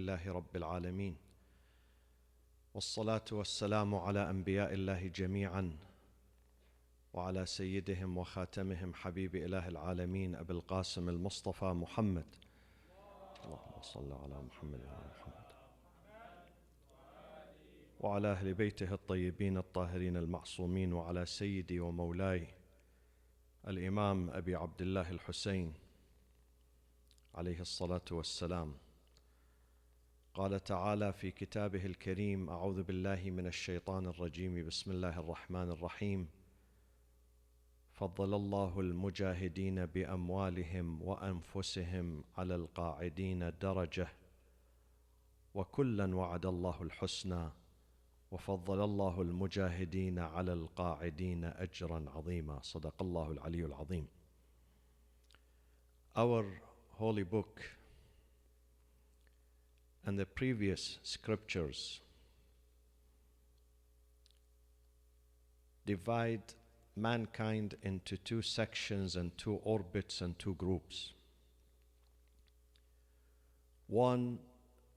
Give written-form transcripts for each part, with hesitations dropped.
لله رب العالمين والصلاة والسلام على أنبياء الله جميعا وعلى سيدهم وخاتمهم حبيب إله العالمين أبي القاسم المصطفى محمد. اللهم صل على محمد وعلى محمد وعلى أهل بيته الطيبين الطاهرين المعصومين وعلى سيدي ومولاي الإمام أبي عبد الله الحسين عليه الصلاة والسلام. قال تعالى في كتابه الكريم: أعوذ بالله من الشيطان الرجيم، بسم الله الرحمن الرحيم. فضل الله المجاهدين بأموالهم وأنفسهم على القاعدين درجة وكلا وعد الله الحسنى وفضل الله المجاهدين على القاعدين أجرا عظيما. صدق الله العلي العظيم. Our holy book and the previous scriptures divide mankind into two sections and two orbits and two groups. One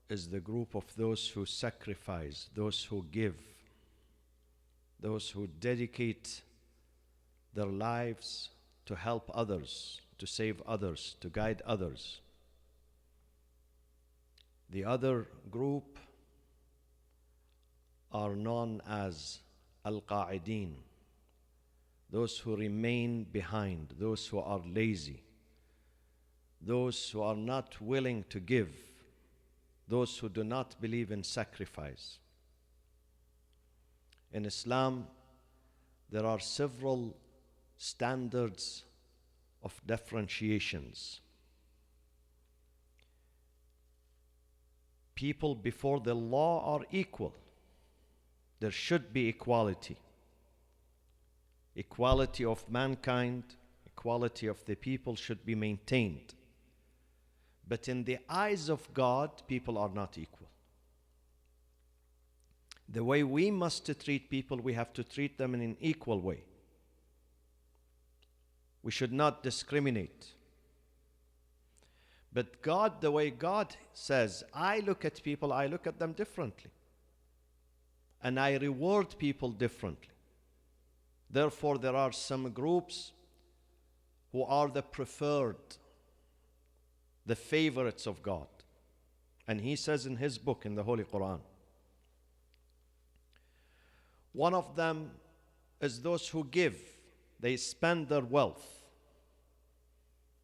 is the group of those who sacrifice, those who give, those who dedicate their lives to help others, to save others, to guide others. The other group are known as Al-Qa'ideen, those who remain behind, those who are lazy, those who are not willing to give, those who do not believe in sacrifice. In Islam, there are several standards of differentiations. People before the law are equal. There should be equality. Equality of mankind, equality of the people should be maintained. But in the eyes of God, people are not equal. The way we must treat people, we have to treat them in an equal way. We should not discriminate. But God, the way God says, I look at people, I look at them differently. And I reward people differently. Therefore, there are some groups who are the preferred, the favorites of God. And He says in His book, in the Holy Quran, one of them is those who give, they spend their wealth.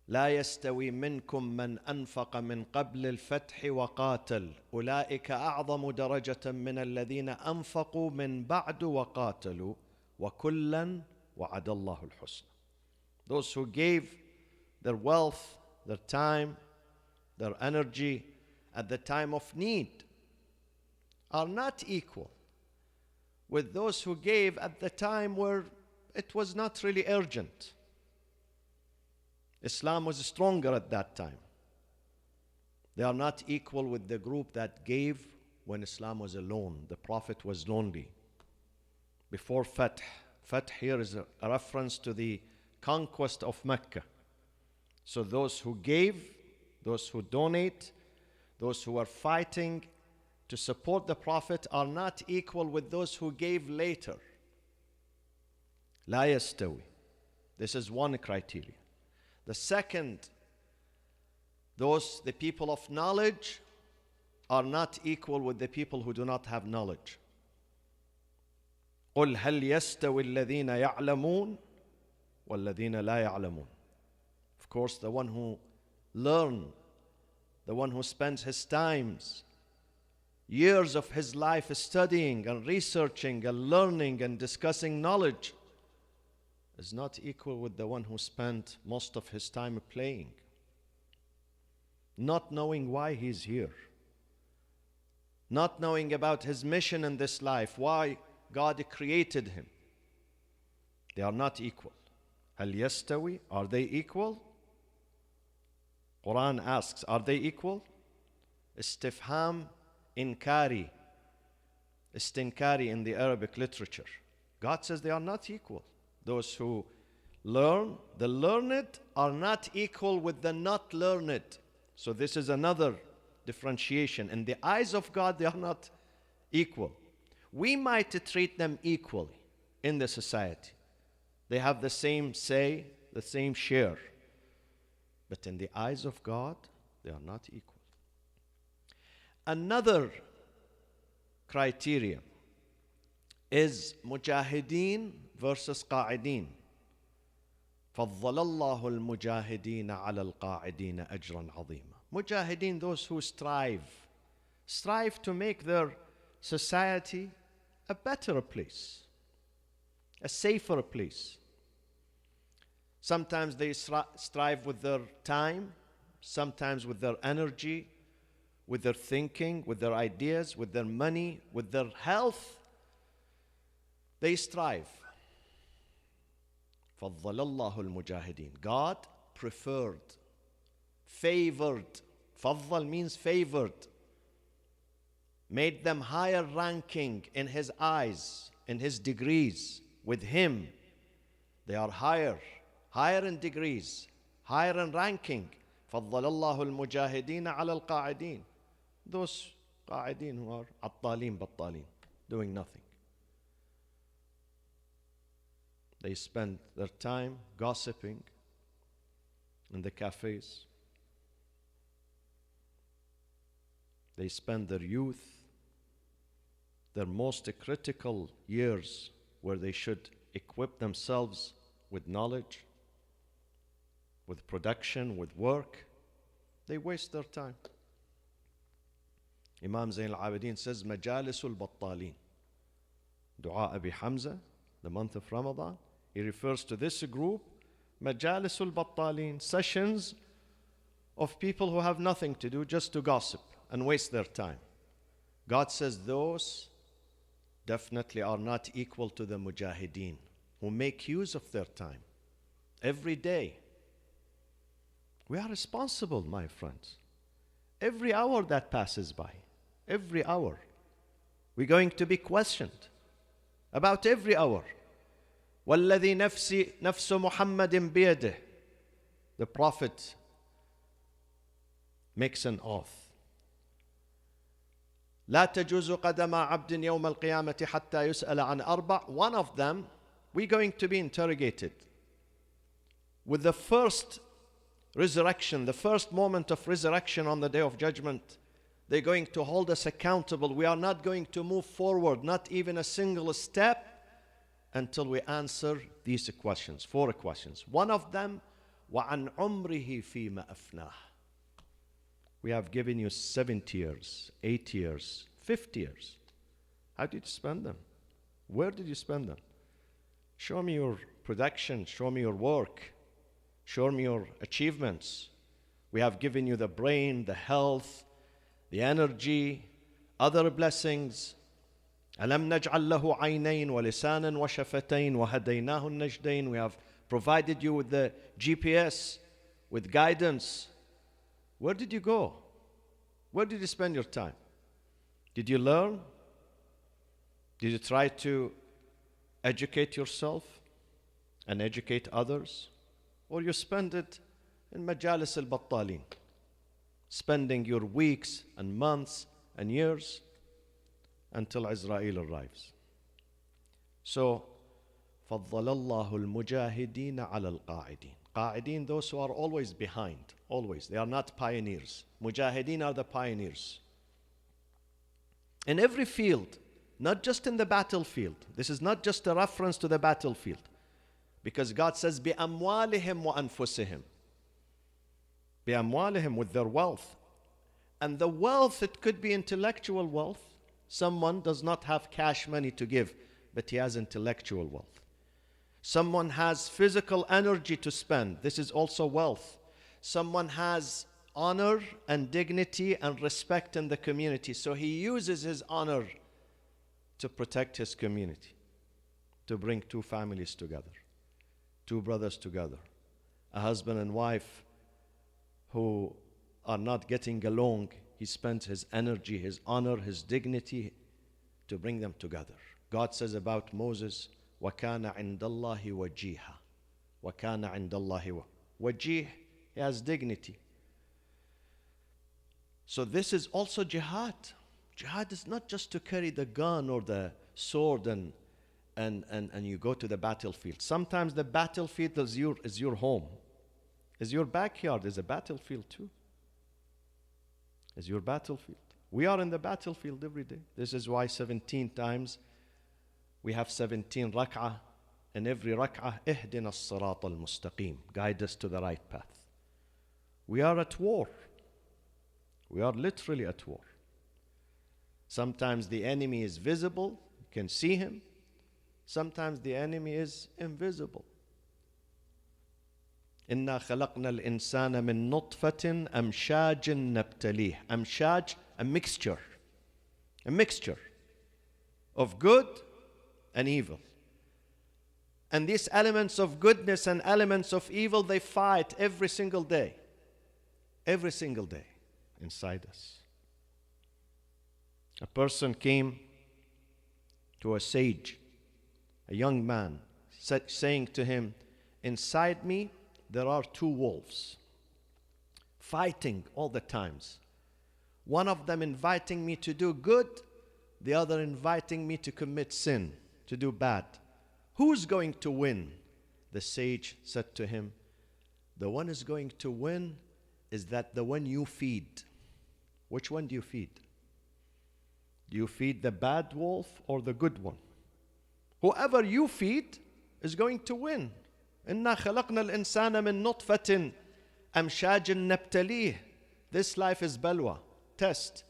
لا يستوي منكم من أنفق من قبل الفتح وقاتل أولئك أعظم درجة من الذين أنفقوا من بعد وقاتلوا وكلا وعد الله الحسنى. Those who gave their wealth, their time, their energy at the time of need are not equal with those who gave at the time where it was not really urgent. Islam was stronger at that time. They are not equal with the group that gave when Islam was alone. The Prophet was lonely. Before Fath. Fath here is a reference to the conquest of Mecca. So those who gave, those who donate, those who are fighting to support the Prophet are not equal with those who gave later. لا يستوي. This is one criteria. The second, the people of knowledge are not equal with the people who do not have knowledge. قُلْ هَلْ يَسْتَوِي الَّذِينَ يَعْلَمُونَ وَالَّذِينَ لَا يَعْلَمُونَ. Of course, the one who learns, the one who spends his times, years of his life studying and researching and learning and discussing knowledge, is not equal with the one who spent most of his time playing, not knowing why he's here, not knowing about his mission in this life, why God created him. They are not equal. هل يستوي? Are they equal? Quran asks, are they equal? Istifham inkari, istinkari in the Arabic literature. God says they are not equal. Those who learn, the learned are not equal with the not learned. So this is another differentiation. In the eyes of God, they are not equal. We might treat them equally in the society. They have the same say, the same share. But in the eyes of God, they are not equal. Another criteria is mujahideen versus qa'ideen. فضل الله المجاهدين على القاعدين أجرا عظيما. Mujahideen, those who strive to make their society a better place, a safer place. Sometimes they strive with their time, sometimes with their energy, with their thinking, with their ideas, with their money, with their health. They strive. فضل الله المجاهدين. God preferred, favored. فضل means favored. Made them higher ranking in His eyes, in His degrees. With Him, they are higher in degrees, higher in ranking. فضل الله المجاهدين على القاعدين. Those قاعدين who are عطالين بطالين, doing nothing. They spend their time gossiping in the cafes. They spend their youth, their most critical years, where they should equip themselves with knowledge, with production, with work. They waste their time. Imam Zayn al-Abidin says, Majalisul Battalin. Dua Abi Hamza, the month of Ramadan, he refers to this group, Majalisul Battalin, sessions of people who have nothing to do, just to gossip and waste their time. God says those definitely are not equal to the mujahideen who make use of their time every day. We are responsible, my friends. Every hour that passes by, every hour, we're going to be questioned about every hour. وَالَّذِي نَفْسُ مُحَمَّدٍ بِيَدِهِ. The Prophet makes an oath. لا تجوز قدم عبد يوم القيامة حتى يسأل عن أربع. One of them, we're going to be interrogated. With the first resurrection, the first moment of resurrection on the Day of Judgment, they're going to hold us accountable. We are not going to move forward, not even a single step, until we answer these questions, 4 questions. One of them, وَعَنْ عُمْرِهِ فِيمَ أَفْنَاهِ. We have given you 70 years, 8 years, 50 years. How did you spend them? Where did you spend them? Show me your production, show me your work, show me your achievements. We have given you the brain, the health, the energy, other blessings. أَلَمْ نَجْعَلْ لَهُ عَيْنَيْن وَلِسَانًا وَشَفَتَيْن وَهَدَيْنَاهُ النَّجْدَيْن. We have provided you with the GPS, with guidance. Where did you go? Where did you spend your time? Did you learn? Did you try to educate yourself and educate others? Or you spend it in majalis al-battalin, spending your weeks and months and years until Israel arrives. So, فَضَّلَ اللَّهُ الْمُجَاهِدِينَ عَلَى الْقَاعِدِينَ. Qa'ideen, those who are always behind, always. They are not pioneers. Mujahideen are the pioneers. In every field, not just in the battlefield. This is not just a reference to the battlefield. Because God says, بِأَمْوَالِهِمْ وَأَنفُسِهِمْ. بِأَمْوَالِهِمْ, with their wealth. And the wealth, it could be intellectual wealth. Someone does not have cash money to give, but he has intellectual wealth. Someone has physical energy to spend. This is also wealth. Someone has honor and dignity and respect in the community. So he uses his honor to protect his community, to bring 2 families together, 2 brothers together, a husband and wife who are not getting along. He spends his energy, his honor, his dignity to bring them together. God says about Moses, وَكَانَ عِنْدَ اللَّهِ وَجِيهًا. وَكَانَ عِنْدَ اللَّهِ وَجِيه. He has dignity. So this is also jihad. Jihad is not just to carry the gun or the sword and you go to the battlefield. Sometimes the battlefield is your home. Is your backyard is a battlefield too. Is your battlefield. We are in the battlefield every day. This is why 17 times we have 17 rak'ah. And every rak'ah, اهدنا الصراط المستقيم. Guide us to the right path. We are at war. We are literally at war. Sometimes the enemy is visible. You can see him. Sometimes the enemy is invisible. إنا خلقنا الإنسان من نطفة أمشاج نبتليه. أمشاج, a mixture of good and evil. And these elements of goodness and elements of evil, they fight every single day inside us. A person came to a sage, a young man, saying to him, inside me there are two wolves fighting all the times. One of them inviting me to do good, the other inviting me to commit sin, to do bad. Who's going to win? The sage said to him, the one who's going to win is that the one you feed. Which one do you feed? Do you feed the bad wolf or the good one? Whoever you feed is going to win. إِنَّا خَلَقْنَا الْإِنسَانَ مِن نُطْفَةٍ أَمْشَاجٍ نَبْتَلِيهِ. This life is balwa, test.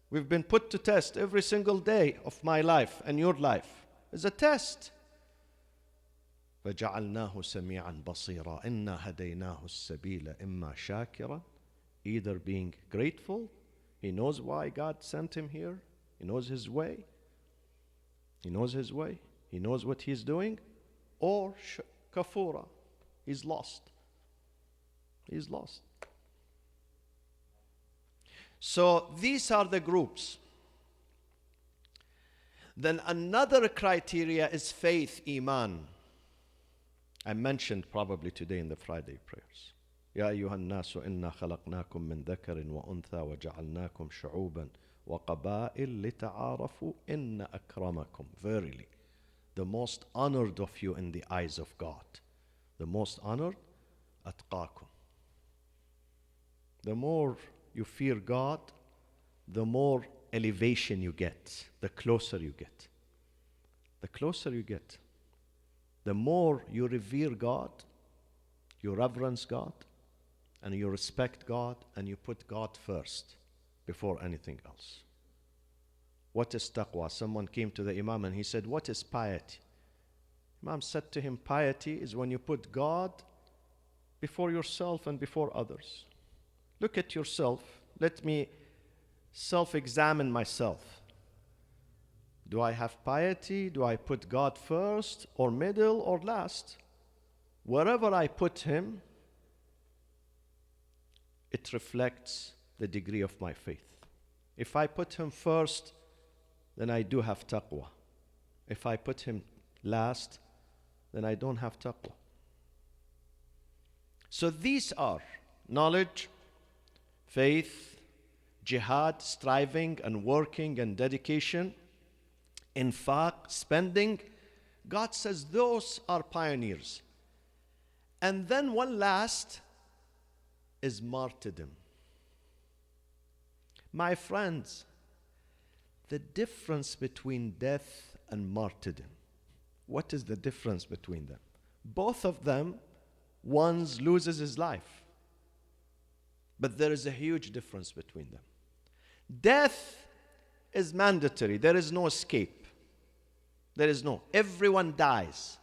We've been put to test every single day of my life and your life. It's a test. فَجَعَلْنَاهُ سَمِيعًا بَصِيرًا إِنَّا هَدَيْنَاهُ السَّبِيلَ إِمَّا شَاكِرًا. Either being grateful, he knows why God sent him here, he knows his way, he knows what he's doing, or kafura, he's lost. So these are the groups. Then another criteria is faith, iman. I mentioned probably today in the Friday prayers. يا أيها الناس إنا خلقناكم من ذكر وأنثى وجعلناكم شعوبا وقبائل لتعارفوا إن أكرمكم. Verily, the most honored of you in the eyes of God, the most honored, أتقاكم. The more you fear God, the more elevation you get, the closer you get. The more you revere God, you reverence God, and you respect God, and you put God first before anything else. What is taqwa? Someone came to the Imam and he said, what is piety? Imam said to him, piety is when you put God before yourself and before others. Look at yourself. Let me self-examine myself. Do I have piety? Do I put God first or middle or last? Wherever I put him, it reflects the degree of my faith. If I put him first, then I do have taqwa. If I put him last, then I don't have taqwa. So these are knowledge, faith, jihad, striving and working and dedication, infaq, spending. God says those are pioneers. And then one last is martyrdom. My friends, the difference between death and martyrdom. What is the difference between them? Both of them, one loses his life. But there is a huge difference between them. Death is mandatory. There is no escape. Everyone dies.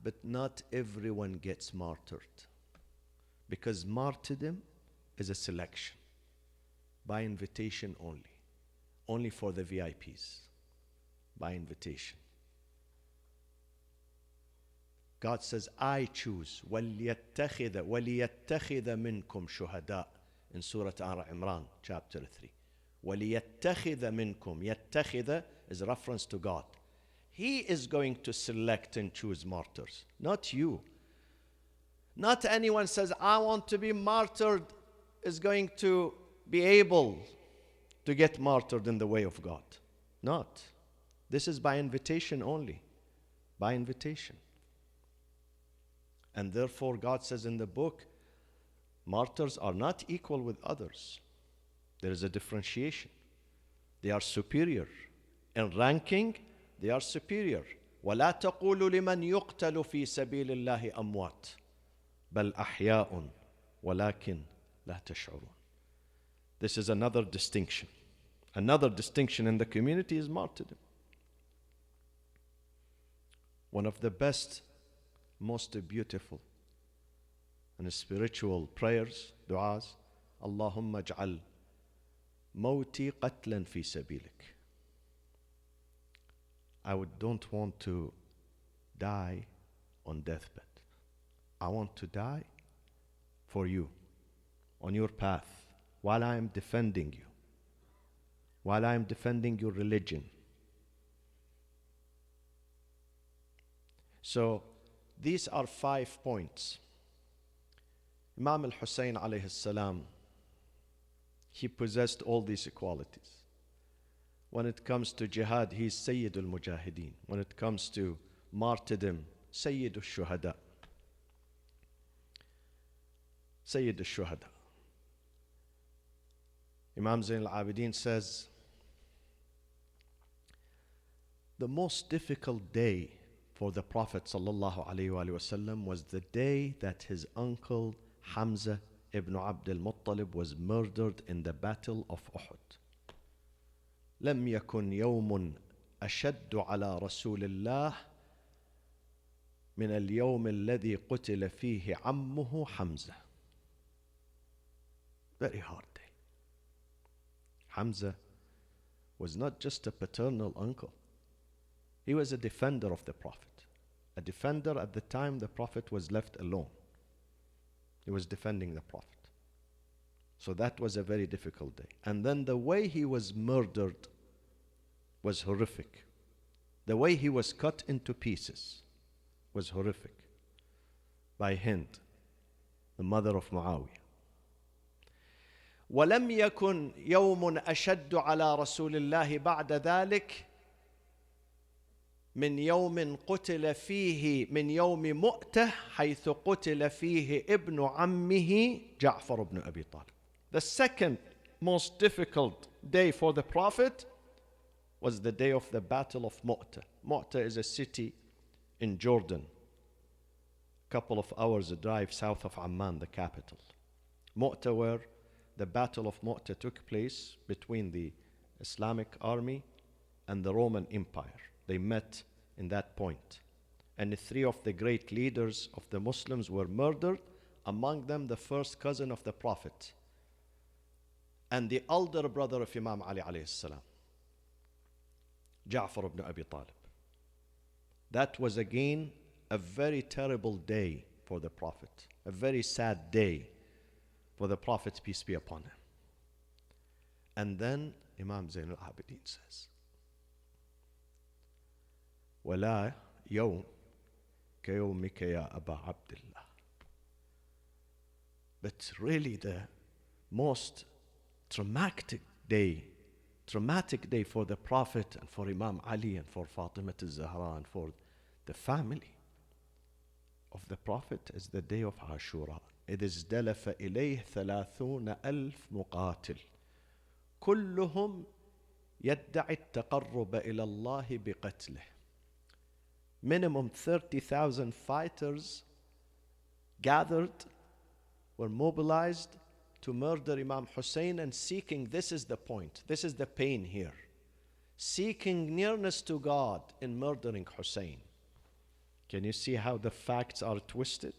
But not everyone gets martyred. Because martyrdom is a selection. By invitation only. Only for the VIPs. By invitation. God says, I choose. وَلْيَتَّخِذَ مِنْكُمْ شُهَدَاء in Surah Al-Imran, chapter 3. وَلِيَتَّخِذَ مِنْكُمْ. يَتَّخِذَ is a reference to God. He is going to select and choose martyrs, not you. Not anyone says, I want to be martyred, is going to be able to get martyred in the way of God. Not. This is by invitation only. By invitation. And therefore God says in the book, martyrs are not equal with others. There is a differentiation. They are superior. In ranking, they are superior. وَلَا تَقُولُوا لِمَنْ يُقْتَلُ فِي سَبِيلِ اللَّهِ أَمْوَاتٌ بَلْ أَحْيَاءٌ وَلَكِنْ لَا تَشْعُرُونَ. This is another distinction. Another distinction in the community is martyrdom. One of the best, most beautiful and spiritual prayers, du'as, Allahumma ij'al mawti qatlan fi sabilik. I don't want to die on deathbed. I want to die for you, on your path, while I am defending you, while I am defending your religion. So, these are 5 points. Imam Hussain alayhi salam, he possessed all these qualities. When it comes to jihad, he is Sayyid al-Mujahideen. When it comes to martyrdom, Sayyid al-Shuhada. Sayyid al-Shuhada. Imam Zain al-Abidin says, the most difficult day for the Prophet sallallahu alaihi wasallam was the day that his uncle Hamza ibn Abd al-Muttalib was murdered in the battle of Uhud. لم يكن يوم أشد على رسول الله من اليوم الذي قتل فيه عمه حمزة. Very hard day. Hamza was not just a paternal uncle. He was a defender of the Prophet. A defender at the time the Prophet was left alone. He was defending the Prophet. So that was a very difficult day. And then the way he was murdered was horrific. The way he was cut into pieces was horrific by Hind, the mother of Muawiyah. ولم يكن يوم أشد على رسول الله بعد ذلك من يوم قتل فيه من يوم مؤتة حيث قتل فيه ابن عمه جعفر بن أبي طالب. The second most difficult day for the Prophet was the day of the Battle of Mu'tah. Mu'tah is a city in Jordan, a couple of hours drive south of Amman, the capital. Mu'tah, where the Battle of Mu'tah took place between the Islamic army and the Roman Empire. They met in that point. And 3 of the great leaders of the Muslims were murdered, among them the first cousin of the Prophet and the elder brother of Imam Ali alayhi salam, Ja'far ibn Abi Talib. That was again a very terrible day for the Prophet, a very sad day for the Prophet, peace be upon him. And then Imam Zain al-Abidin says, وَلَا يَوْمْ كَيَوْمِكَ يَا أَبَا عَبْدِ اللَّهِ. But really the most traumatic day for the Prophet and for Imam Ali and for Fatima al-Zahra and for the family of the Prophet is the day of Ashura. إِذِ ازْدَلَفَ إِلَيْهِ 30,000 مُقَاتِلٍ كُلُّهُمْ يَدَّعِ التَّقَرُّبَ إِلَى اللَّهِ بِقَتْلِهِ. Minimum 30,000 fighters gathered, were mobilized to murder Imam Hussain and seeking, this is the point, this is the pain here, seeking nearness to God in murdering Hussain. Can you see how the facts are twisted?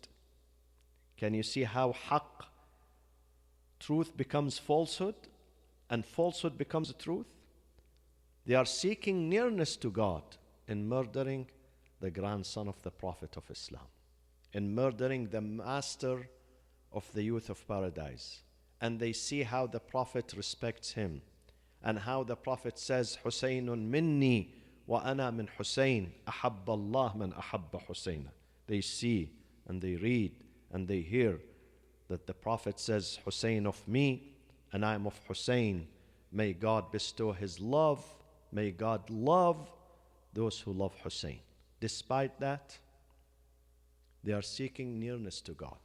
Can you see how haqq, truth becomes falsehood and falsehood becomes truth? They are seeking nearness to God in murdering the grandson of the Prophet of Islam, in murdering the master of the youth of paradise. And they see how the Prophet respects him and how the Prophet says, Husaynun minni wa ana min Husayn, ahabba Allah man ahabba Husayna. They see and they read and they hear that the Prophet says, Hussain of me and I am of Hussain. May God bestow his love. May God love those who love Hussain. Despite that, they are seeking nearness to God.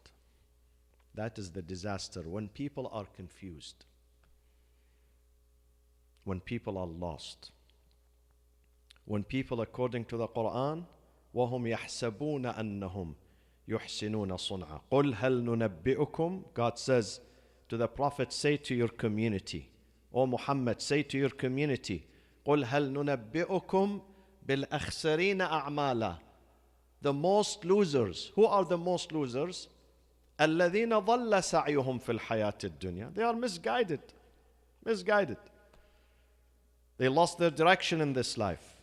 That is the disaster. When people are confused, when people are lost, when people, according to the Quran, وَهُمْ يَحْسَبُونَ أَنَّهُمْ يُحْسِنُونَ صُنْعًا قُلْ هَلْ نُنَبِّئُكُمْ. God says to the Prophet, say to your community, O Muhammad, say to your community, قُلْ هَلْ نُنَبِّئُكُمْ بِالْأَخْسَرِينَ أَعْمَالًا. The most losers. Who are the most losers? الَّذِينَ ضَلَّ سَعْيُهُمْ فِي الْحَيَاةِ الدُّنْيَا. They are misguided. Misguided. They lost their direction in this life.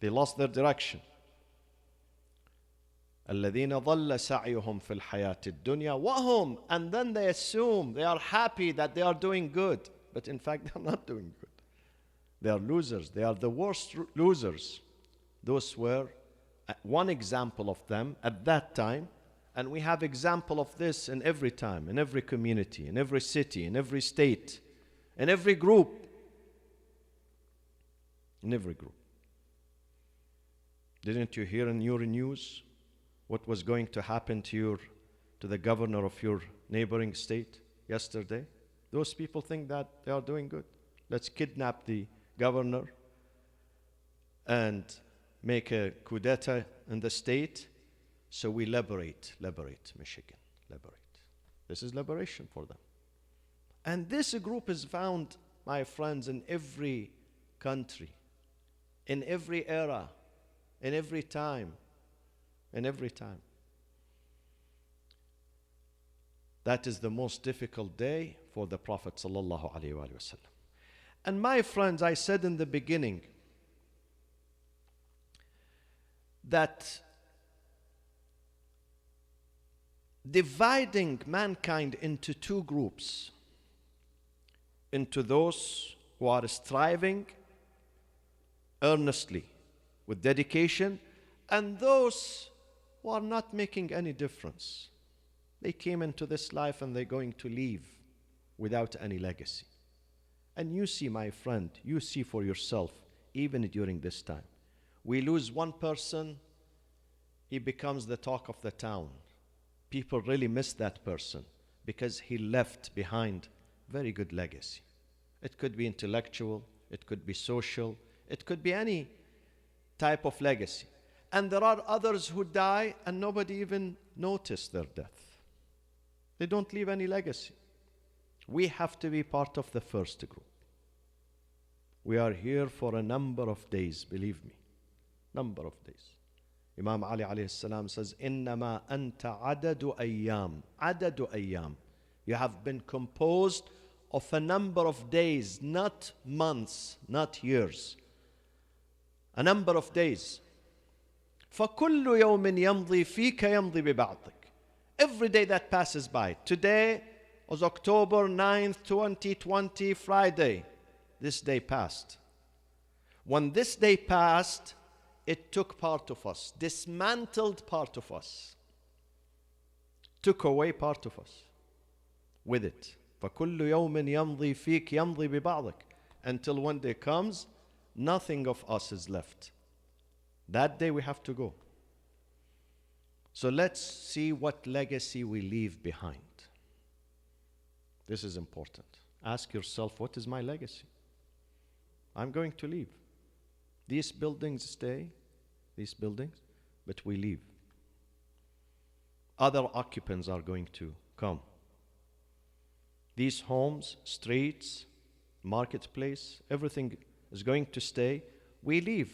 They lost their direction. الَّذِينَ ضَلَّ سَعْيُهُمْ فِي الْحَيَاةِ الدُّنْيَا وَهُمْ. And then they assume, they are happy that they are doing good. But in fact, they are not doing good. They are losers. They are the worst losers. Those were one example of them at that time. And we have example of this in every time, in every community, in every city, in every state, in every group. In every group. Didn't you hear in your news what was going to happen to the governor of your neighboring state yesterday? Those people think that they are doing good. Let's kidnap the governor and make a coup d'etat in the state, so we liberate Michigan, liberate. This is liberation for them. And this group is found, my friends, in every country, in every era, in every time, in every time. That is the most difficult day for the Prophet sallallahu alaihi wasallam. And my friends, I said in the beginning that dividing mankind into two groups, into those who are striving earnestly with dedication, and those who are not making any difference. They came into this life and they're going to leave without any legacy. And you see, my friend, you see for yourself, even during this time. We lose one person, he becomes the talk of the town. People really miss that person because he left behind very good legacy. It could be intellectual, it could be social, it could be any type of legacy. And there are others who die and nobody even noticed their death. They don't leave any legacy. We have to be part of the first group. We are here for a number of days, believe me. Number of days. Imam Ali alayhi salam says, إِنَّمَا أَنْتَ عَدَدُ أَيَّامٍ. عَدَدُ أَيَّامٍ. You have been composed of a number of days, not months, not years. A number of days. فَكُلُّ يَوْمٍ يَمْضِي فِيكَ يَمْضِي بِبَعْضِكَ. Every day that passes by. Today was October 9th, 2020, Friday. This day passed. When this day passed, it took part of us, dismantled part of us, took away part of us with it. فَكُلُّ يَوْمٍ يَمْضِي فِيكَ يَمْضِي بِبَعْضِكَ. Until one day comes, nothing of us is left. That day we have to go. So let's see what legacy we leave behind. This is important. Ask yourself, what is my legacy? I'm going to leave. These buildings stay, but we leave. Other occupants are going to come. These homes, streets, marketplace, everything is going to stay. We leave.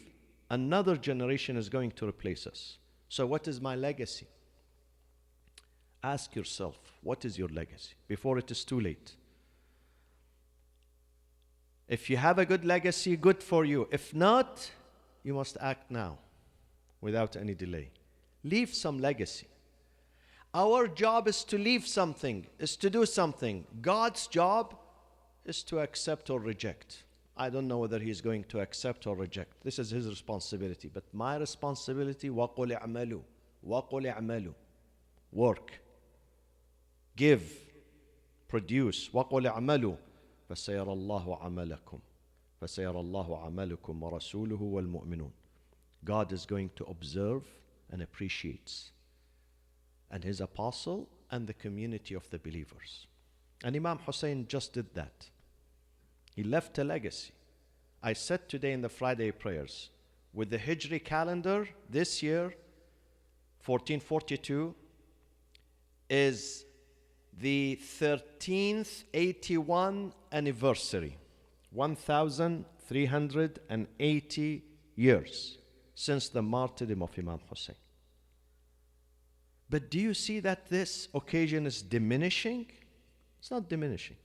Another generation is going to replace us. So what is my legacy? Ask yourself, what is your legacy before it is too late? If you have a good legacy, good for you. If not, you must act now without any delay. Leave some legacy. Our job is to leave something, is to do something. God's job is to accept or reject. I don't know whether He's going to accept or reject. This is His responsibility. But my responsibility, وَقُلْ اعْمَلُوا وَقُلْ اعْمَلُوا. Work. Give. produce. وَقُلْ اعْمَلُوا فَسَيَرَى اللَّهُ عَمَلَكُمْ فَسَيَرَى اللَّهُ عَمَلَكُمْ وَرَسُولُهُ وَالْمُؤْمِنُونَ. God is going to observe and appreciates, and His apostle and the community of the believers. And Imam Hussain just did that. He left a legacy. I said today in the Friday prayers, with the Hijri calendar, this year, 1442, is the 13th 81 anniversary, 1,380 years since the martyrdom of Imam Hussain. But do you see that this occasion is diminishing? It's not diminishing.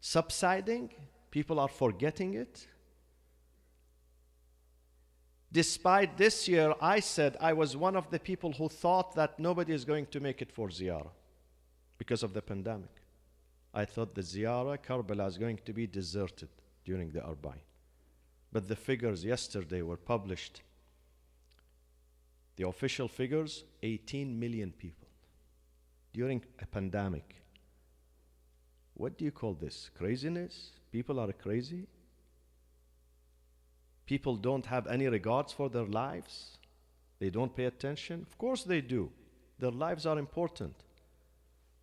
Subsiding, people are forgetting it. Despite this year, I said I was one of the people who thought that nobody is going to make it for ziyarah because of the pandemic. I thought the ziyarah, Karbala, is going to be deserted during the Arbaeen. But the figures yesterday were published. The official figures, 18 million people during a pandemic. What do you call this? Craziness? People are crazy? People don't have any regards for their lives? They don't pay attention? Of course they do. Their lives are important.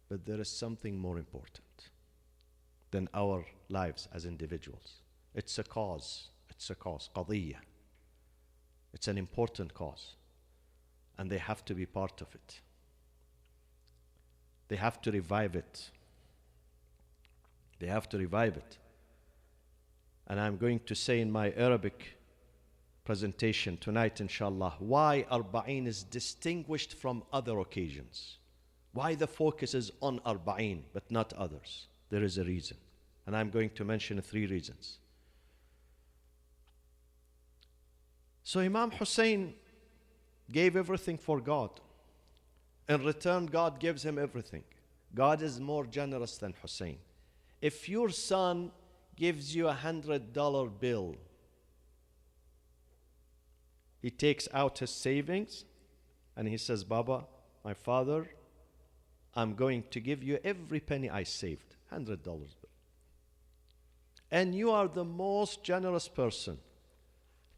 But there is something more important than our lives as individuals. It's a cause. It's a cause. قضية. It's an important cause. And they have to be part of it. They have to revive it. They have to revive it. And I'm going to say in my Arabic presentation tonight, inshallah, why Arbaeen is distinguished from other occasions. Why the focus is on Arbaeen but not others. There is a reason. And I'm going to mention 3 reasons. So Imam Hussain gave everything for God. In return, God gives him everything. God is more generous than Hussain. If your son gives you $100 bill, he takes out his savings and he says, Baba, my father, I'm going to give you every penny I saved, $100 bill. And you are the most generous person.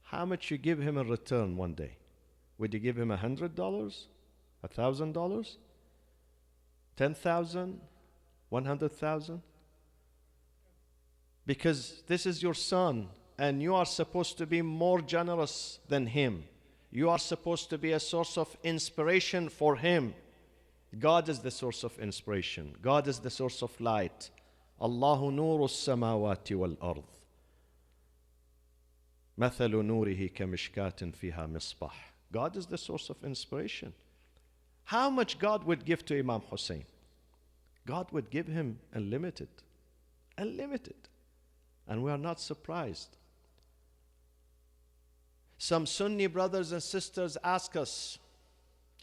How much you give him in return one day? Would you give him $100? $1,000? 10,000? 100,000? Because this is your son, and you are supposed to be more generous than him. You are supposed to be a source of inspiration for him. God is the source of inspiration. God is the source of light. Allahu nuru as-samawati wal-ard. مثل نوره كمشكاة فيها مصباح. God is the source of inspiration. How much God would give to Imam Hussain? God would give him unlimited. Unlimited. And we are not surprised. Some Sunni brothers and sisters ask us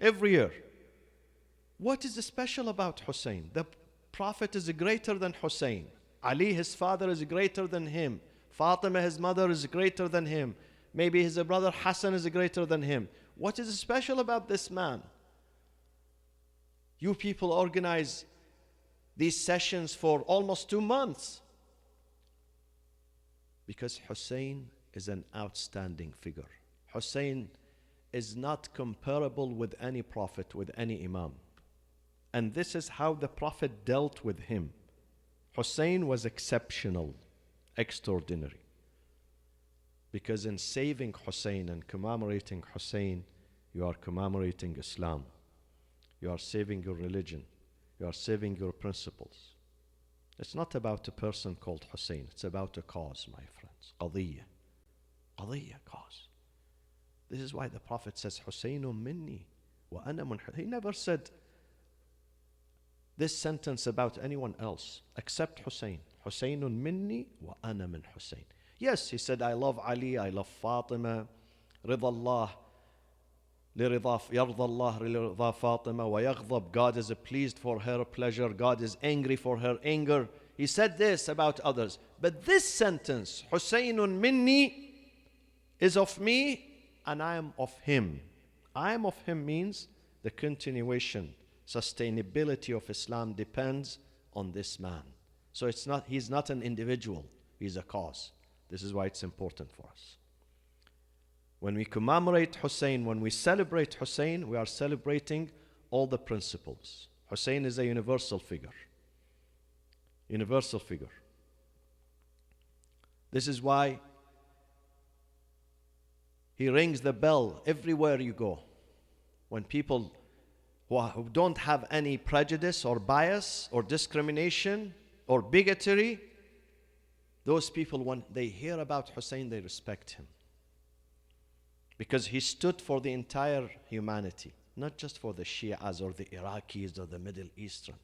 every year, what is special about Hussain? The Prophet is greater than Hussain. Ali, his father, is greater than him. Fatima, his mother, is greater than him. Maybe his brother Hassan is greater than him. What is special about this man? You people organize these sessions for almost 2 months. Because Hussain is an outstanding figure. Hussain is not comparable with any prophet, with any imam. And this is how the Prophet dealt with him. Hussain was exceptional, extraordinary. Because in saving Hussain and commemorating Hussain, you are commemorating Islam. You are saving your religion. You are saving your principles. It's not about a person called Hussain. It's about a cause, my friends. قضية. قضية, cause. This is why the Prophet says, Husaynun minni wa ana min. He never said this sentence about anyone else except Hussain. Husaynun minni wa ana min Hussain. Yes, he said, I love Ali, I love Fatima. رضا الله لرضا يرضى الله لرضا فاطمة ويغضب. God is pleased for her pleasure. God is angry for her anger. He said this about others. But this sentence, Husaynun minni, is of me and I am of him. I am of him means the continuation, sustainability of Islam depends on this man. So he's not an individual, he's a cause. This is why it's important for us. When we commemorate Hussein, when we celebrate Hussein, we are celebrating all the principles. Hussein is a universal figure. Universal figure. This is why he rings the bell everywhere you go. When people who don't have any prejudice or bias or discrimination or bigotry, those people, when they hear about Hussein, they respect him. Because he stood for the entire humanity, not just for the Shias or the Iraqis or the Middle Eastern,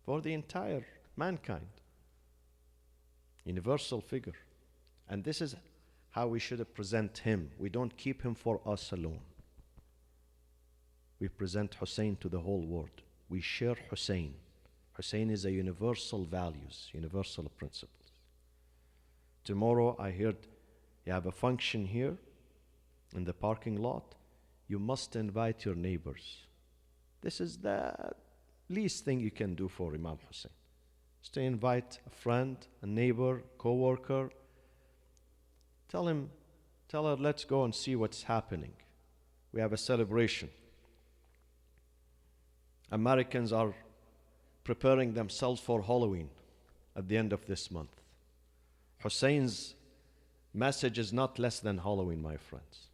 for the entire mankind. Universal figure. And this is how we should present him. We don't keep him for us alone. We present Hussein to the whole world. We share Hussein. Hussein is a universal values, universal principles. Tomorrow I heard you have a function here in the parking lot. You must invite your neighbors. This is the least thing you can do for Imam Hussein. Is to invite a friend, a neighbor, co-worker. Tell her, let's go and see what's happening. We have a celebration. Americans are preparing themselves for Halloween at the end of this month. Hussein's message is not less than Halloween, my friends.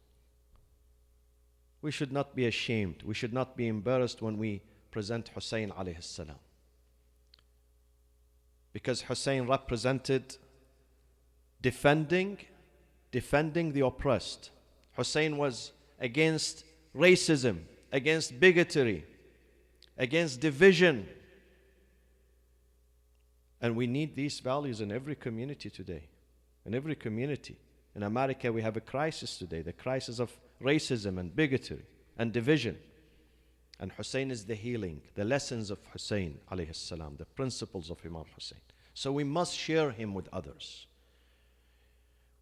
We should not be ashamed. We should not be embarrassed when we present Hussein alayhi salam. Because Hussein represented defending the oppressed. Hussein was against racism, against bigotry, against division. And we need these values in every community today. In every community. In America, we have a crisis today, the crisis of racism and bigotry and division. And Hussein is the healing, the lessons of Hussein alayhi salam, the principles of Imam Hussein. So we must share him with others.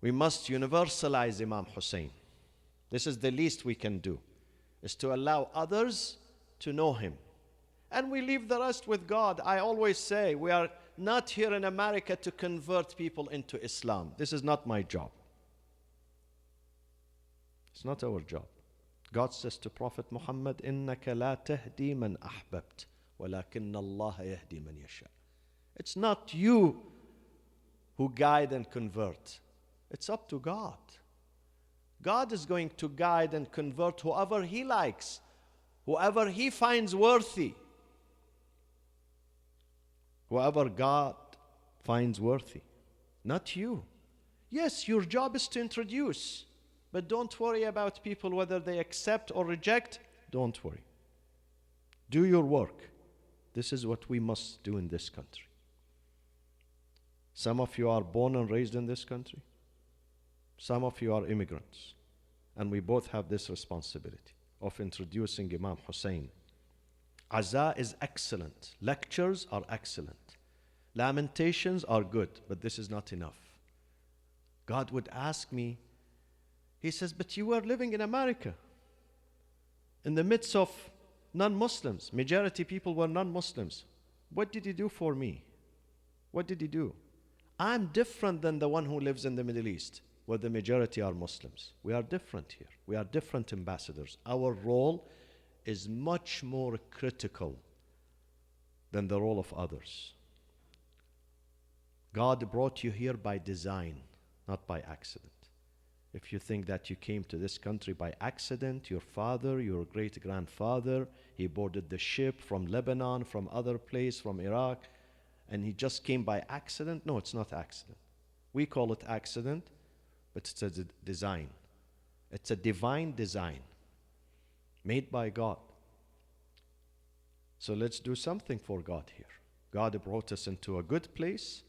We must universalize Imam Hussein. This is the least we can do, is to allow others to know him. And we leave the rest with God. I always say, we are not here in America to convert people into Islam. This is not my job. It's not our job. God says to Prophet Muhammad, إِنَّكَ لَا تَهْدِي مَنْ أَحْبَبْتَ وَلَكِنَّ اللَّهَ يَهْدِي مَنْ يَشَاءُ. It's not you who guide and convert. It's up to God. God is going to guide and convert whoever He likes, whoever He finds worthy. Whoever God finds worthy, not you. Yes, your job is to introduce, but don't worry about people whether they accept or reject. Don't worry. Do your work. This is what we must do in this country. Some of you are born and raised in this country. Some of you are immigrants. And we both have this responsibility of introducing Imam Hussein. Aza is excellent. Lectures are excellent. Lamentations are good, but this is not enough. God would ask me, He says, but you were living in America, in the midst of non-Muslims. Majority people were non-Muslims. What did you do for me? What did you do? I'm different than the one who lives in the Middle East, where the majority are Muslims. We are different here. We are different ambassadors. Our role is much more critical than the role of others. God brought you here by design, not by accident. If you think that you came to this country by accident, your father, your great-grandfather, he boarded the ship from Lebanon, from other place, from Iraq, and he just came by accident. No, it's not accident. We call it accident, but it's a design. It's a divine design made by God. So let's do something for God here. God brought us into a good place,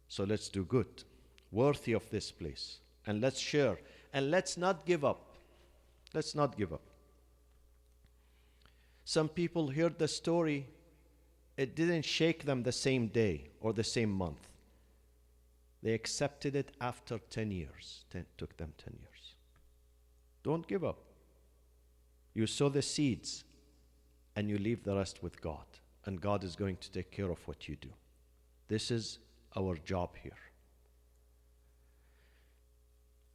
so let's do good, worthy of this place. And let's share. And let's not give up. Let's not give up. Some people heard the story. It didn't shake them the same day or the same month. They accepted it after 10 years. It took them 10 years. Don't give up. You sow the seeds and you leave the rest with God. and God is going to take care of what you do. This is our job here.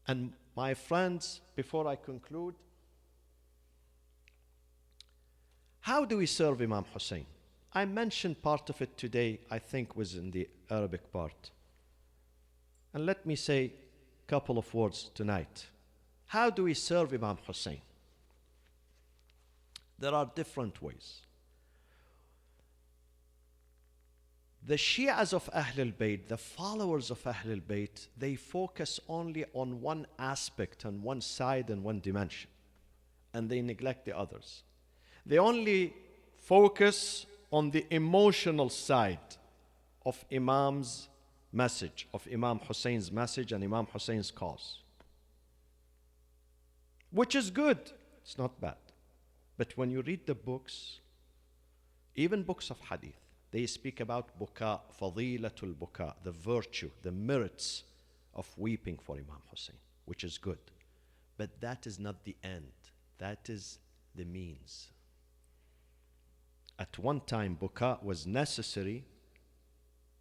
And my friends, before I conclude, how do we serve Imam Hussain? I mentioned part of it today, I think was in the Arabic part. And let me say a couple of words tonight. How do we serve Imam Hussain? There are different ways. The Shias of Ahlul Bayt, the followers of Ahlul Bayt, they focus only on one aspect, on one side and one dimension, and they neglect the others. They only focus on the emotional side of Imam's message, of Imam Hussein's message and Imam Hussein's cause, which is good, it's not bad. But when you read the books, even books of hadith, they speak about buka, fadilatul buka, the virtue, the merits of weeping for Imam Hussain, which is good. But that is not the end. That is the means. At one time, buka was necessary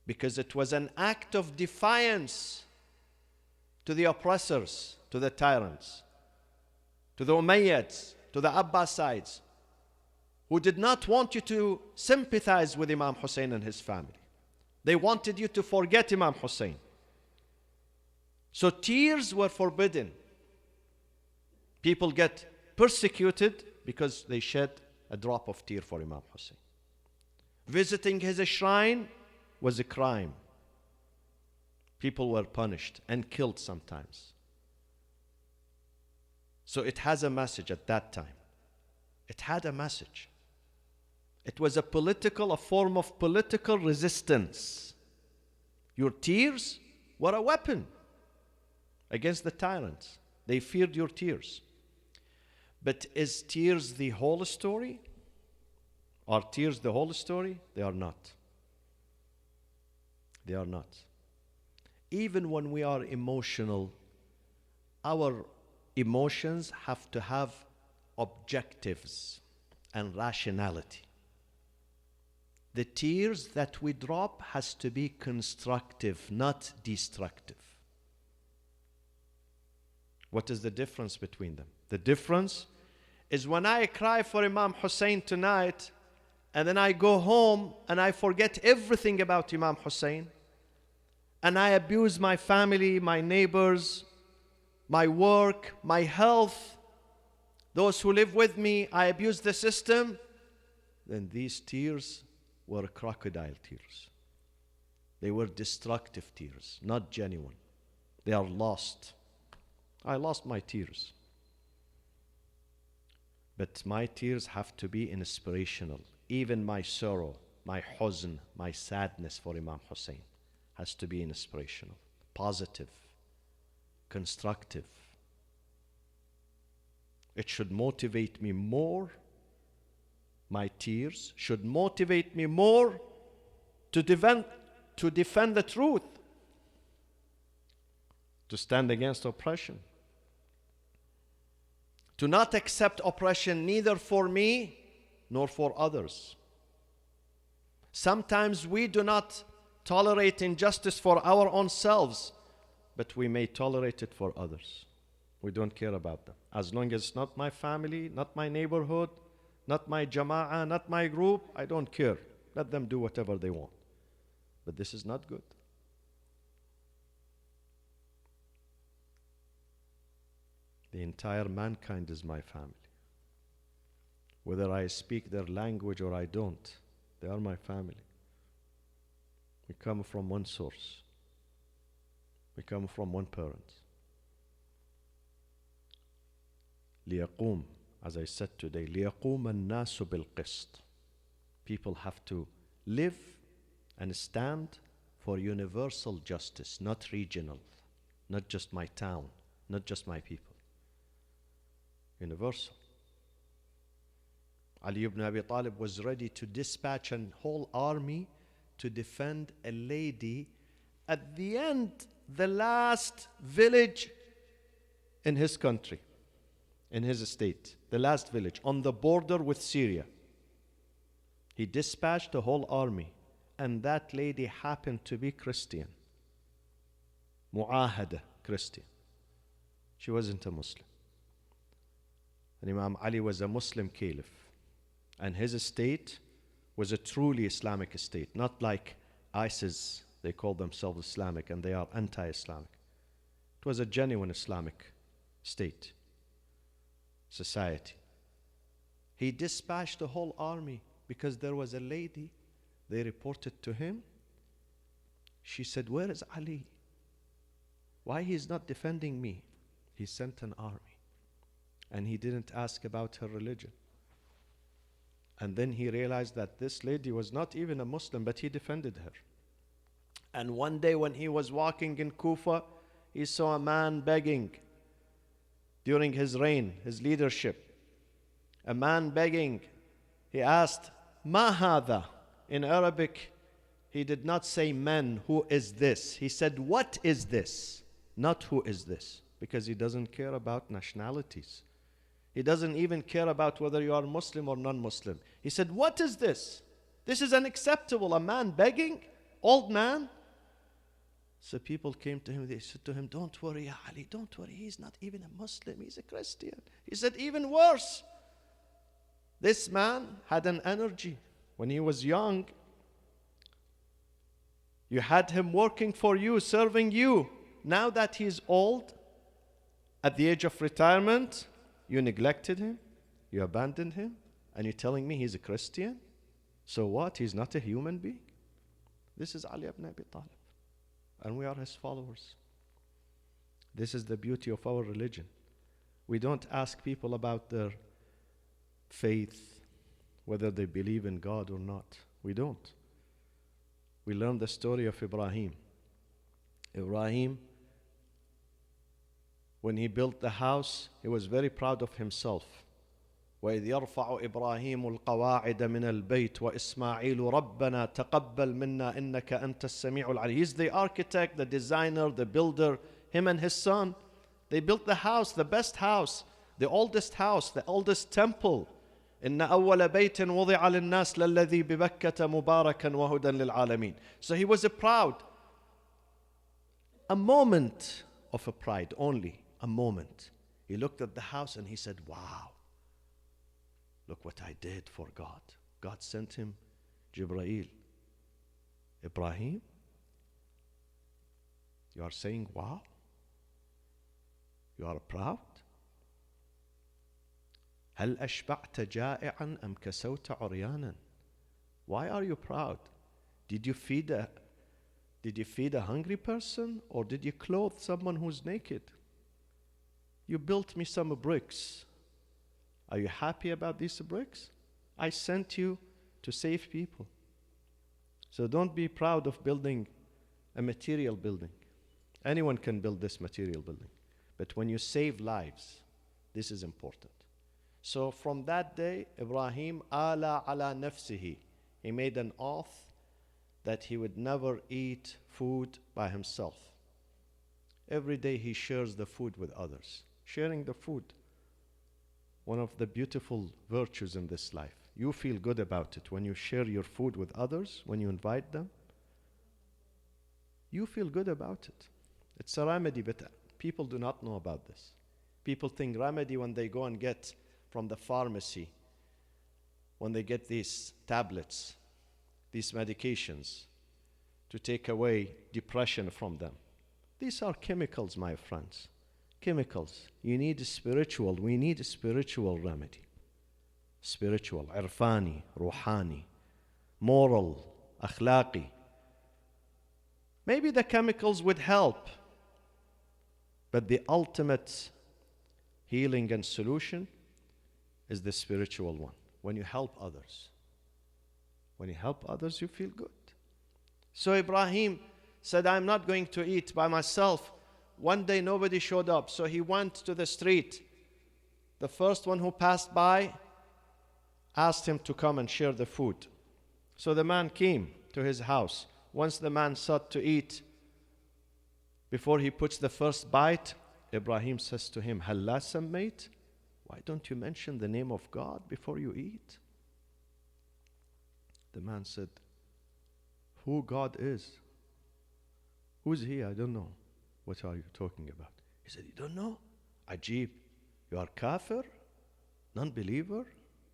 because it was an act of defiance to the oppressors, to the tyrants, to the Umayyads, to the Abbasides, who did not want you to sympathize with Imam Hussain and his family. They wanted you to forget Imam Hussain. So tears were forbidden. People get persecuted because they shed a drop of tear for Imam Hussain. Visiting his shrine was a crime. People were punished and killed sometimes. So it has a message at that time. It had a message. It was a form of political resistance. Your tears were a weapon against the tyrants. They feared your tears. But is tears the whole story? Are tears the whole story? They are not. They are not. Even when we are emotional, our emotions have to have objectives and rationality. The tears that we drop has to be constructive, not destructive. What is the difference between them? The difference is when I cry for Imam Hussain tonight, and then I go home and I forget everything about Imam Hussain, and I abuse my family, my neighbors, my work, my health, those who live with me, I abuse the system, then these tears were crocodile tears. They were destructive tears, not genuine. They are lost. I lost my tears. But my tears have to be inspirational. Even my sorrow, my huzn, my sadness for Imam Hussain has to be inspirational, positive, constructive. It should motivate me more. My tears should motivate me more to defend the truth, to stand against oppression, to not accept oppression neither for me nor for others. Sometimes we do not tolerate injustice for our own selves, but we may tolerate it for others. We don't care about them. As long as it's not my family, not my neighborhood, not my jama'ah, not my group, I don't care. Let them do whatever they want. But this is not good. The entire mankind is my family. Whether I speak their language or I don't, they are my family. We come from one source. We come from one parent. ليقوم, as I said today, ليقوم الناس بالقسط. People have to live and stand for universal justice, not regional, not just my town, not just my people. Universal. Ali ibn Abi Talib was ready to dispatch a whole army to defend a lady at the end, the last village in his country, in his state, the last village on the border with Syria. He dispatched a whole army, and that lady happened to be Christian. Mu'ahada, Christian. She wasn't a Muslim. And Imam Ali was a Muslim caliph. And his state was a truly Islamic state, not like ISIS. They call themselves Islamic and they are anti-Islamic. It was a genuine Islamic state, society. He dispatched the whole army because there was a lady, they reported to him. She said, "Where is Ali? Why he's not defending me?" He sent an army. And he didn't ask about her religion. And then he realized that this lady was not even a Muslim, but he defended her. And one day when he was walking in Kufa, he saw a man begging during his reign, his leadership. A man begging. He asked, "Ma hadha?" In Arabic, he did not say "man, who is this?" He said, "What is this?" Not "who is this?" Because he doesn't care about nationalities. He doesn't even care about whether you are Muslim or non-Muslim. He said, "What is this? This is unacceptable. A man begging, old man." So people came to him, they said to him, "Don't worry, Ya Ali, don't worry. He's not even a Muslim, he's a Christian." He said, "Even worse. This man had an energy when he was young. You had him working for you, serving you. Now that he's old, at the age of retirement, you neglected him, you abandoned him, and you're telling me he's a Christian? So what? He's not a human being?" This is Ali ibn Abi Talib. And we are his followers. This is the beauty of our religion. We don't ask people about their faith, whether they believe in God or not. We don't. We learn the story of Ibrahim. Ibrahim, when he built the house, he was very proud of himself. وَإِذْ يَرْفَعُ إِبْرَاهِيمُ الْقَوَاعِدَ مِنَ الْبَيْتِ وَإِسْمَاعِيلُ رَبَّنَا تَقَبَّلْ مِنَّا إِنَّكَ أَنْتَ السَّمِيعُ الْعَلِيمُ. He's the architect, the designer, the builder. Him and his son, they built the house, the best house, the oldest temple. إِنَّ أَوَّلَ بَيْتٍ وُضِعَ لِلنَّاسِ لَلَّذِي بِبَكَّةَ مُبَارَكًا وَهُدًى لِلْعَالَمِينَ. So he was proud. A moment of a pride only, a moment. He looked at the house and he said, "Wow, look what I did for God." God sent him Jibreel. "Ibrahim, you are saying wow? You are proud? هل أشبعت جائعا أم كسوت عريانا?" Why are you proud? Did you feed a hungry person, or did you clothe someone who's naked? You built me some bricks. Are you happy about these bricks? I sent you to save people. So don't be proud of building a material building. Anyone can build this material building. But when you save lives, this is important. So from that day, Ibrahim ala nafsihi. He made an oath that he would never eat food by himself. Every day he shares the food with others. Sharing the food, one of the beautiful virtues in this life. You feel good about it when you share your food with others, when you invite them. You feel good about it. It's a remedy, but people do not know about this. People think remedy when they go and get from the pharmacy, when they get these tablets, these medications to take away depression from them. These are chemicals, my friends. Chemicals. You need spiritual. We need a spiritual remedy. Spiritual, irfani, ruhani, moral, akhlaqi. Maybe the chemicals would help, but the ultimate healing and solution is the spiritual one. When you help others. When you help others, you feel good. So Ibrahim said, "I'm not going to eat by myself." One day nobody showed up, so he went to the street. The first one who passed by asked him to come and share the food. So the man came to his house. Once the man sat to eat, before he puts the first bite, Ibrahim says to him, "Halla sammayt? Why don't you mention the name of God before you eat?" The man said, who God is? Who's he? I don't know. What are you talking about? He said, you don't know? Ajib. You are kafir? Non-believer?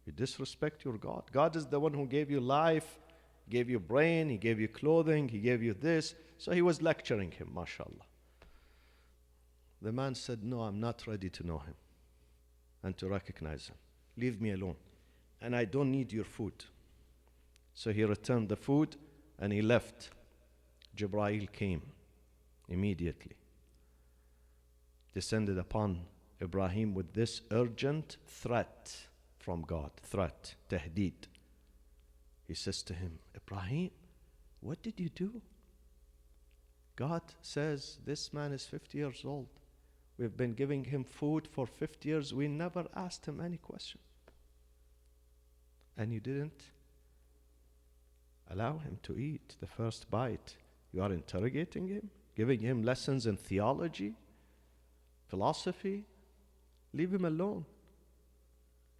You disrespect your God. God is the one who gave you life, gave you brain, He gave you clothing, He gave you this. So he was lecturing him, mashallah. The man said, no, I'm not ready to know Him and to recognize Him. Leave me alone. And I don't need your food. So he returned the food and he left. Jibreel came immediately, descended upon Ibrahim with this urgent threat from God. Threat, tahdeed. He says to him, Ibrahim, what did you do? God says this man is 50 years old. We've been giving him food for 50 years. We never asked him any question. And you didn't allow him to eat the first bite. You are interrogating him, giving him lessons in theology, philosophy. Leave him alone.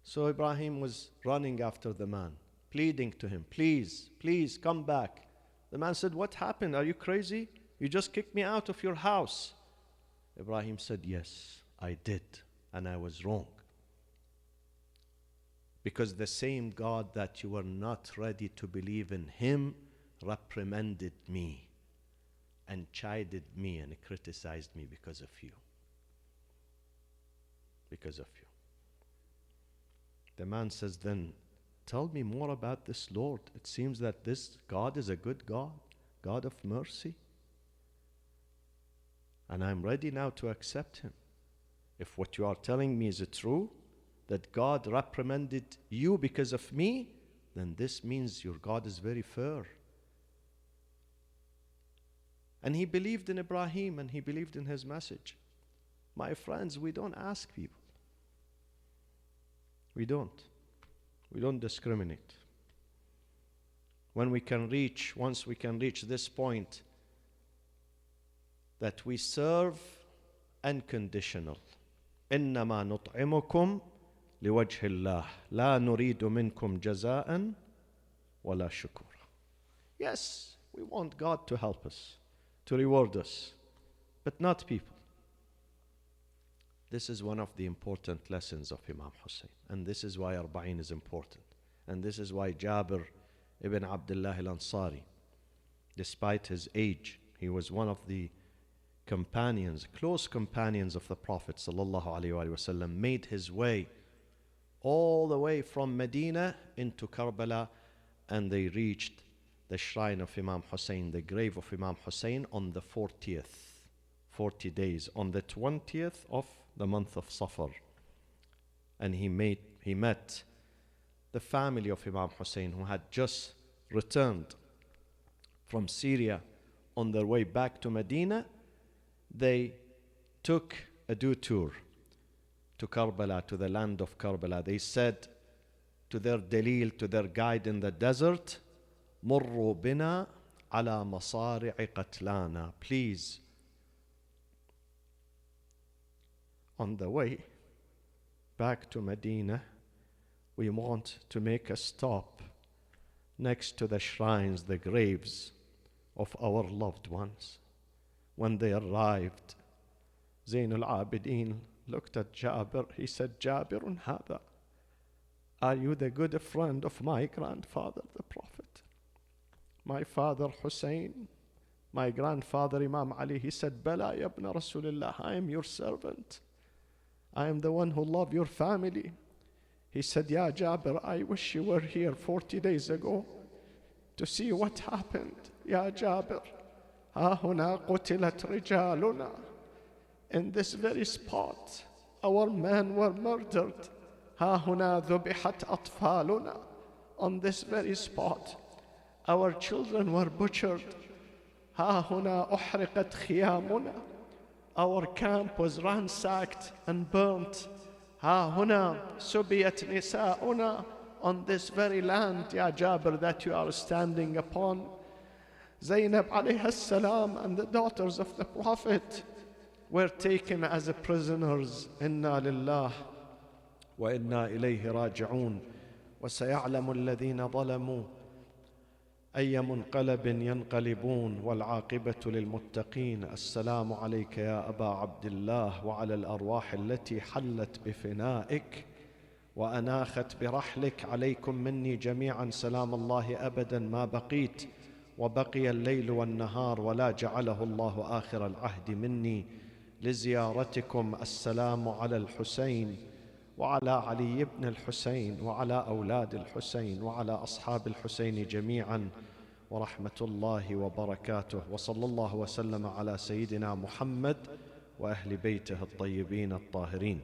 So Ibrahim was running after the man, pleading to him, please, please come back. The man said, what happened? Are you crazy? You just kicked me out of your house. Ibrahim said, yes, I did, and I was wrong. Because the same God that you were not ready to believe in Him reprimanded me and chided me and criticized me because of you. Because of you. The man says, then tell me more about this Lord. It seems that this God is a good God, God of mercy. And I'm ready now to accept Him. If what you are telling me is true, that God reprimanded you because of me, then this means your God is very fair. And he believed in Ibrahim and he believed in his message. My friends, we don't ask people. We don't. We don't discriminate. Once we can reach this point that we serve unconditional. إنما نطعمكم لوجه الله لا نريد منكم جزاء ولا شكورا. Yes, we want God to help us, to reward us, but not people. This is one of the important lessons of Imam Hussain, and this is why Arbaeen is important, and this is why Jabir ibn Abdullah al-Ansari, despite his age, he was one of the companions, close companions of the Prophet sallallahu alaihi wasallam, made his way all the way from Medina into Karbala, and they reached the shrine of Imam Hussain, the grave of Imam Hussain, on the 40 days, on the 20th of the month of Safar. And he met the family of Imam Hussain, who had just returned from Syria on their way back to Medina. They took a detour to Karbala, to the land of Karbala. They said to their Dalil, to their guide in the desert, مروا بنا على مصارع قتلانا. Please, on the way back to Medina, we want to make a stop next to the shrines, the graves of our loved ones. When they arrived, Zain al-Abidin looked at Jabir. He said, Jabirun hada, are you the good friend of my grandfather, the Prophet? My father Hussein, my grandfather Imam Ali. He said, Bala ya ibn Rasulullah, I am your servant. I am the one who loved your family. He said, Ya Jabir, I wish you were here 40 days ago to see what happened. Ya Jabir, ha huna qutilat rijaluna. In this very spot, our men were murdered. Ha huna dhubihat atfaluna. On this very spot, our children were butchered. Ha huna uhriqat khiyamuna. Our camp was ransacked and burnt. Ha huna subiyat nisa'una. On this very land, Ya Jabir, that you are standing upon, Zainab alayha salam and the daughters of the Prophet were taken as prisoners. Inna lillah wa inna ilayhi raji'un. Wa saya'lamu alladhina zalamu أي منقلب ينقلبون والعاقبة للمتقين. السلام عليك يا أبا عبد الله وعلى الأرواح التي حلت بفنائك وأناخت برحلك. عليكم مني جميعا سلام الله أبدا ما بقيت وبقي الليل والنهار، ولا جعله الله آخر العهد مني لزيارتكم. السلام على الحسين وعلى علي بن الحسين وعلى أولاد الحسين وعلى أصحاب الحسين جميعا، ورحمة الله وبركاته. وصلى الله وسلم على سيدنا محمد وأهل بيته الطيبين الطاهرين.